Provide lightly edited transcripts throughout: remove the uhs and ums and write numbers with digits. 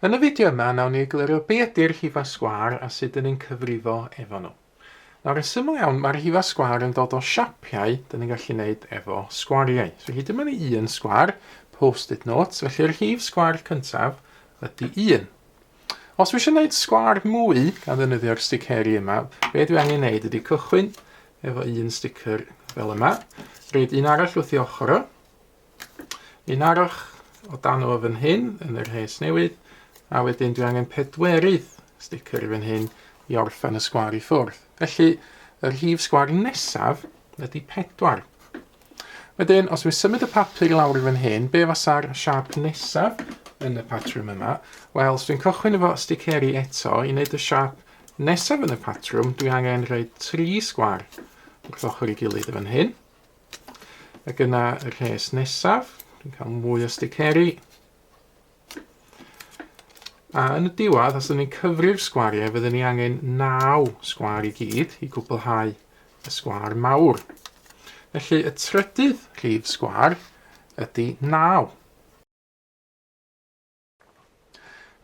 Yn y fideo yma, nawn ni egluro be ydy'r rhifa sgwâr a sut dyn ni'n cyfrifo efo nhw. Nawr, yn syml iawn, mae'r rhifa sgwâr yn dod o siapiau dyn ni'n gallu gwneud efo sgwariau. Felly, dyma ni un sgwâr, post-it notes, felly'r rhif sgwâr cyntaf ydy 1. Os dwi eisiau gwneud sgwâr mwy gan ddefnyddio'r sticeri yma, be dwi angen gwneud ydy cychwyn efo un sticker fel yma, roed un arall wrth i ochr o, un arall o dan o fan hyn yn yr rhes newydd, a wedyn dwi angen pedwerydd sticker i fan hyn i orffen y sgwâr i ffwrdd. Felly, y rhif sgwâr nesaf ydy 4. Wedyn, os dwi'n symud y papur lawr i fan hyn, be fasa'r siap nesaf yn y patrwm yma? Wel, os dwi'n cychwyn efo sticeri eto, i wneud y siap nesaf yn y patrwm, dwi angen rhoi 3 sgwâr wrth ochr i gilydd y fan hyn. Ac yna y rhes nesaf, dwi'n cael mwy o sticeri. A yn y diwedd, os ydym ni'n cyfri'r sgwariau, fyddwn ni angen 9 sgwâr i gyd i gwblhau y sgwâr mawr. Felly, y trydydd rhif sgwâr ydy 9.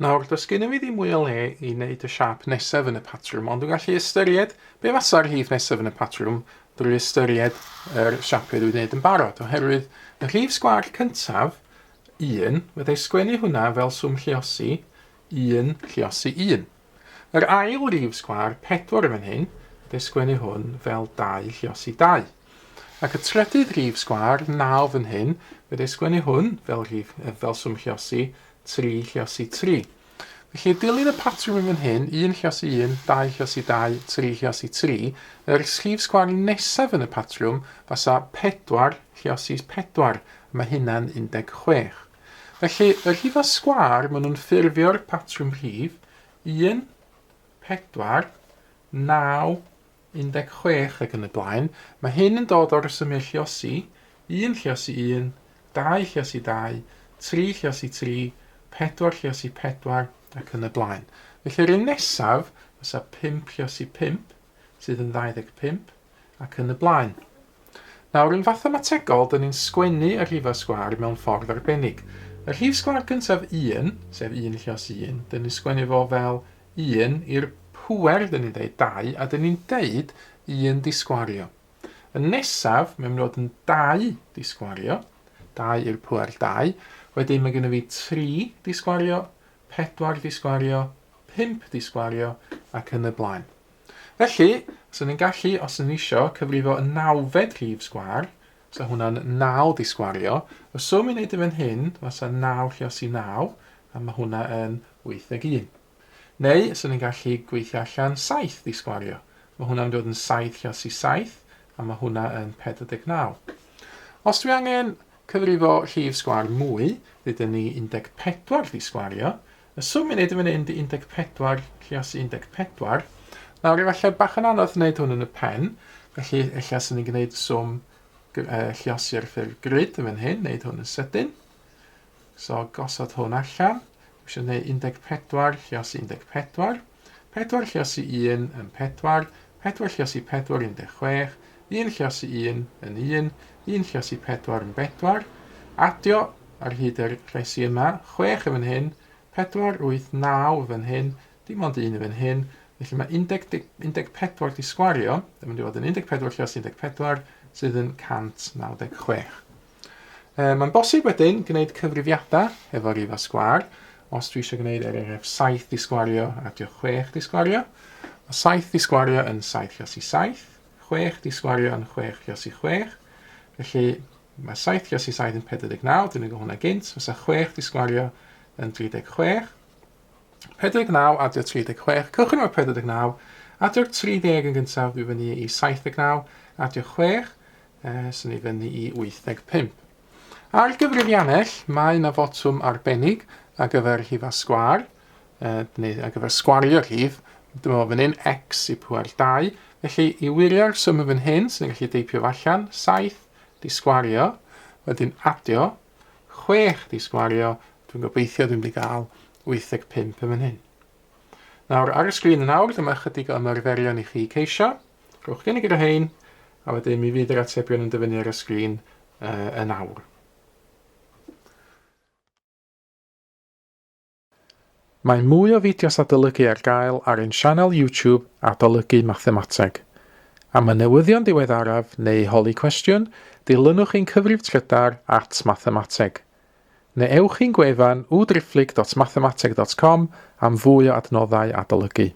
Nawr, does gennym fi ddim mwy o le i wneud y siap nesaf yn y patrwm, ond dwi'n gallu ystyried be fasa'r rhif nesaf yn y patrwm drwy ystyried yr siapiau dwi'n wneud yn barod. Oherwydd, y rhif sgwâr cyntaf, 1, fyddai sgwennu hwnna fel swm lluosi 1 lluosi 1. Yr ail rhif sgwâr, 4 yn fan hyn, fyddai sgwennu hwn fel 2 lluosi 2. Ac y trydydd rhif sgwâr, 9 fan hyn, fyddai sgwennu hwn fel swm lluosi 3 lluosi 3. Felly, dilyn y patrwm yn fan hyn, 1 lluosi 1, 2 lluosi 2, 3 lluosi 3, yr rhif sgwâr nesaf yn y patrwm fasa 4 lluosi 4. Mae hynna'n 16. Felly, y rhifau sgwâr, maen nhw'n ffurfio'r patrwm rhif 1, 4, 9, 16 ac yn y blaen. Mae hyn yn dod o'r resymiau lluosi 1 lluosi 1, 2 lluosi 2, 3 lluosi 3, 4 lluosi 4 ac yn y blaen. Felly'r un nesaf fysa 5 lluosi 5 sydd yn 25 ac yn y blaen. Nawr, yn fathemategol, dyn ni'n sgwennu y rhifau sgwâr mewn ffordd arbennig. Y rhif sgwâr cyntaf 1, sef 1 lluosi 1, dyn ni'n sgwennu fo fel 1 i'r pŵer, dyn ni'n deud 2, a dyn ni'n deud 1 disgwario. Y nesaf, mae'n mynd yn 2 disgwario, 2 i'r pŵer 2, wedyn mae gennym fi 3 disgwario, 4 disgwario, 5 disgwario ac yn y blaen. Felly, os ni'n gallu, os ni'n eisiau, cyfrifo y 9fed rhif sgwâr, so hwnna'n 9 disgwario, y swm i wneud yn fan hyn, fasa 9 lluosi 9, a mae hwnna yn 81. Neu, os ni'n gallu gweithio allan 7 disgwario. Mae hwnna'n dod yn 7 lluosi 7, a mae hwnna yn 49. Os dwi angen cyfrifo rhif sgwâr mwy, dydyn ni 14 disgwario. Y swm i wneud yn fan hyn di 14 lluosi 14. Nawr, efallai bach yn anodd wneud hwn yn y pen, felly eich sy'n ni'n gwneud swm lluosi ar ffurf grid yn fan hyn, wneud hwn yn sydyn. So, gosod hwn allan. Dwi eisiau gwneud 14 lluosi 14. 4 lluosi 1 yn 4. 4 lluosi 4 yn 16. 1 lluosi 1 yn 1. 1 lluosi 4 yn 4. Adio ar hyd yr rhesi yma. 6 yn fan hyn. 4, 8, 9 yn fan hyn. Dim ond 1 yn fan hyn. Felly mae 14 disgwario, dyma wedi bod yn 14 lluosi 14, sydd yn 196. Mae'n bosib wedyn gwneud cyfrifiadau efo rhifau sgwâr. Os dwi eisiau gwneud eraill 7 disgwario adio 6 disgwario. Mae 7 disgwario yn 7 lluosi 7. 6 disgwario yn 6 lluosi 6. Felly mae 7 lluosi 7 yn 49, dwi'n gwneud hwnna gynt. Fysa 6 disgwario yn 36. 49 adio 36, cychwyn o'r 49, adio'r 30 yn gyntaf, dwi fyny i 79, adio 6, sy'n ni fyny i 85. Ar gyfrifiannell, mae yna fotwm arbennig ar gyfer rhifau sgwâr, neu ar gyfer sgwario rhif, dyma fan hyn x i pŵer 2, felly i wirio'r swm yn fan hyn, sy'n ni'n gallu deipio allan, 7 disgwario, wedyn adio, 6 disgwario, dwi'n gobeithio dwi'n mynd i gael 85 yn fan hyn. Nawr, ar y sgrin yn awr, dyma chydig o ymarferion i chi ceisio. Rhowch gynnig gyda hein, a wedyn mi fydd yr atebion yn dyfynu ar y sgrin yn awr. Mae mwy o fideos adolygu ar gael ar ein sianel YouTube Adolygu Mathemateg. Am y newyddion diweddaraf neu holi cwestiwn, dilynwch ein cyfrif trydar @mathemateg. Neu ewch i'n gwefan www.mathemateg.com am fwy o adnoddau adolygu.